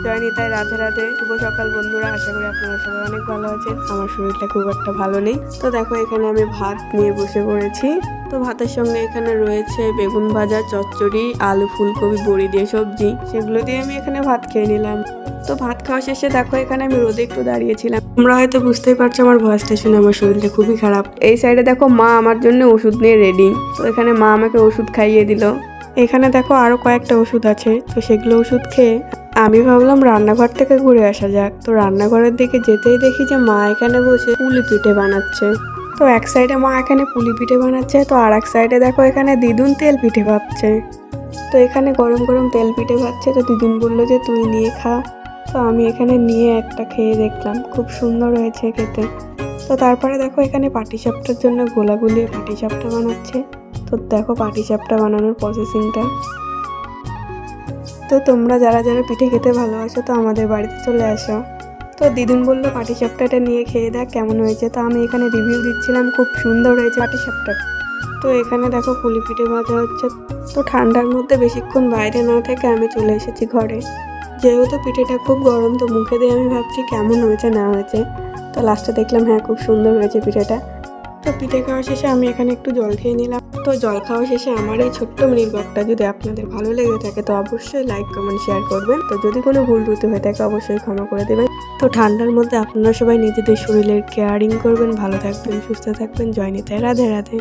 জয় নিতাই, রাধে রাধে। শুভ সকাল বন্ধুরা, আশা করি আপনারা সবাই অনেক ভালো আছেন। আমার শরীরটা খুব একটা ভালো নেই। তো দেখো এখানে আমি ভাত নিয়ে বসে পড়েছি। তো ভাতের সঙ্গে এখানে রয়েছে বেগুন ভাজা, চচ্চড়ি, আলু, ফুলকপি, বড়ি দিয়ে সবজি, সেগুলো দিয়ে আমি এখানে ভাত খেয়ে নিলাম। তো ভাত খাওয়া শেষে দেখো এখানে আমি রোদে একটু দাঁড়িয়েছিলাম। তোমরা হয়তো বুঝতেই পারছো আমার ভয়েসটা শুনে আমার শরীরটা খুবই খারাপ। এই সাইডে দেখো মা আমার জন্য ওষুধ নিয়ে রেডি। তো এখানে মা আমাকে ওষুধ খাইয়ে দিল। এখানে দেখো আরো কয়েকটা ওষুধ আছে, তো সেগুলো ওষুধ খেয়ে আমি ভাবলাম রান্নাঘর থেকে ঘুরে আসা যাক। তো রান্নাঘরের দিকে যেতেই দেখি যে মা এখানে বসে পুলি পিঠে বানাচ্ছে। তো এক সাইডে মা এখানে পুলি পিঠে বানাচ্ছে, তো আর এক সাইডে দেখো এখানে দিদুন তেল পিঠে ভাজছে। তো এখানে গরম গরম তেল পিঠে ভাজছে, তো দিদুন বললো যে তুই নিয়ে খা। তো আমি এখানে নিয়ে একটা খেয়ে দেখলাম, খুব সুন্দর হয়েছে খেতে। তো তারপরে দেখো এখানে পাটিসাপটার জন্য গোলা গুলিয়ে পাটিসাপটা বানাচ্ছে। তো দেখো পাটিসাপটা বানানোর প্রসেসিংটা। তো তোমরা যারা যারা পিঠে খেতে ভালোবাসো তো আমাদের বাড়িতে চলে আসো। তো দিদুন বললো পাটিসাপটাটা নিয়ে খেয়ে দেখ কেমন হয়েছে। তো আমি এখানে রিভিউ দিচ্ছিলাম, খুব সুন্দর হয়েছে পাটিসাপটা। তো এখানে দেখো পুলি পিঠে ভাজা হচ্ছে। তো ঠান্ডার মধ্যে বেশিক্ষণ বাইরে না থেকে আমি চলে এসেছি ঘরে। যেহেতু পিঠেটা খুব গরম, তো মুখে দিয়ে আমি ভাবছি কেমন হয়েছে না হয়েছে। তো লাস্টে দেখলাম হ্যাঁ, খুব সুন্দর হয়েছে পিঠেটা। তো পিঠে খাওয়া শেষে আমি এখানে একটু জল খেয়ে নিলাম। তো জল খাওয়া শেষে আমার এই ছোট্ট মিনি ব্লগটা যদি আপনাদের ভালো লেগে থাকে তো অবশ্যই লাইক, কমেন্ট, শেয়ার করবেন। তো যদি কোনো ভুল ত্রুটি হয়ে থাকে অবশ্যই ক্ষমা করে দেবেন। তো ঠান্ডার মধ্যে আপনারা সবাই নিজেদের শরীরের কেয়ারিং করবেন, ভালো থাকবেন, সুস্থ থাকবেন। জয় নিতাই, রাধে রাধে।